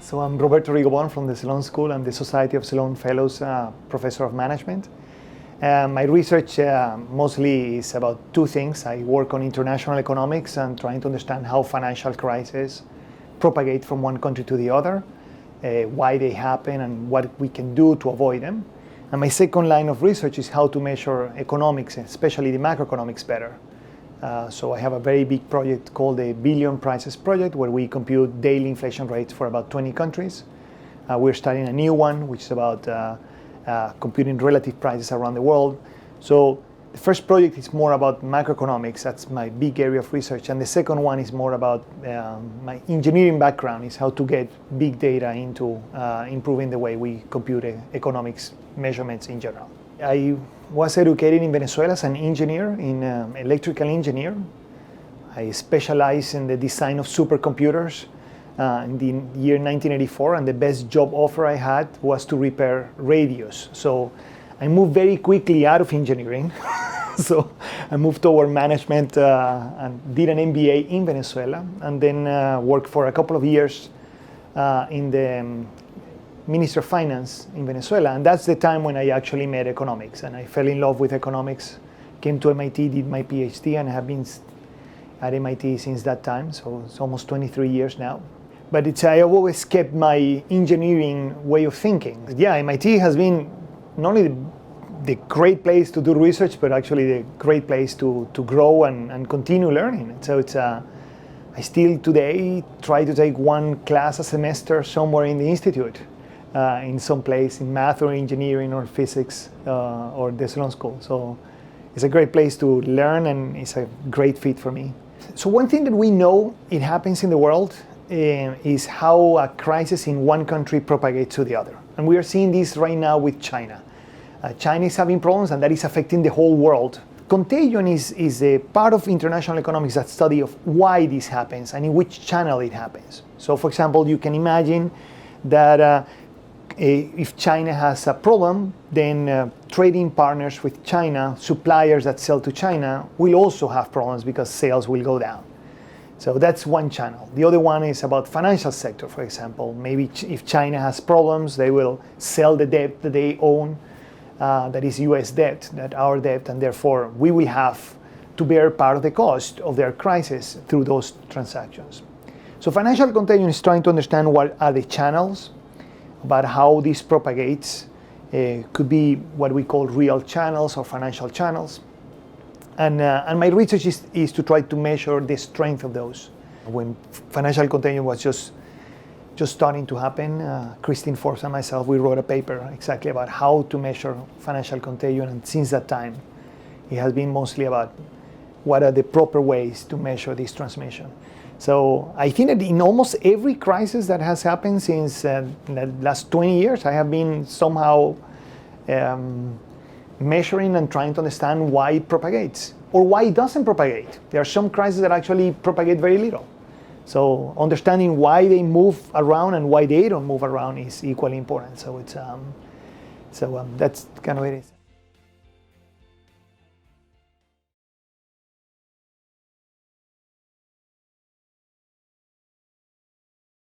So I'm Roberto Rigobon from the Ceylon School. I'm the Society of Ceylon Fellows Professor of Management. My research mostly is about two things. I work on international economics and trying to understand how financial crises propagate from one country to the other, why they happen and what we can do to avoid them. And my second line of research is how to measure economics, especially the macroeconomics, better. So I have a very big project called the Billion Prices Project, where we compute daily inflation rates for about 20 countries. We're starting a new one, which is about computing relative prices around the world. So the first project is more about macroeconomics. That's my big area of research. And the second one is more about my engineering background, is how to get big data into improving the way we compute economics measurements in general. I was educated in Venezuela as an engineer, electrical engineer. I specialized in the design of supercomputers in the year 1984, and the best job offer I had was to repair radios. So I moved very quickly out of engineering. So I moved toward management and did an MBA in Venezuela, and then worked for a couple of years in the Minister of Finance in Venezuela, and that's the time when I actually met economics, and I fell in love with economics, came to MIT, did my PhD, and have been at MIT since that time, so it's almost 23 years now. But I have always kept my engineering way of thinking. Yeah, MIT has been not only the great place to do research, but actually the great place to grow and continue learning. So I still today try to take one class a semester somewhere in the institute. In some place in math or engineering or physics or the Ceylon School. So it's a great place to learn, and it's a great fit for me. So one thing that we know it happens in the world is how a crisis in one country propagates to the other. And we are seeing this right now with China. China is having problems, and that is affecting the whole world. Contagion is a part of international economics, that study of why this happens and in which channel it happens. So for example, you can imagine that if China has a problem, then trading partners with China, suppliers that sell to China, will also have problems because sales will go down. So that's one channel. The other one is about financial sector, for example. Maybe if China has problems, they will sell the debt that they own, that is US debt, that our debt, and therefore we will have to bear part of the cost of their crisis through those transactions. So financial contagion is trying to understand what are the channels, about how this propagates. Could be what we call real channels or financial channels. And my research is to try to measure the strength of those. When financial contagion was just starting to happen, Christine Forbes and myself, we wrote a paper exactly about how to measure financial contagion. And since that time, it has been mostly about what are the proper ways to measure this transmission. So I think that in almost every crisis that has happened since the last 20 years, I have been somehow measuring and trying to understand why it propagates or why it doesn't propagate. There are some crises that actually propagate very little. So understanding why they move around and why they don't move around is equally important. So that's kind of it is.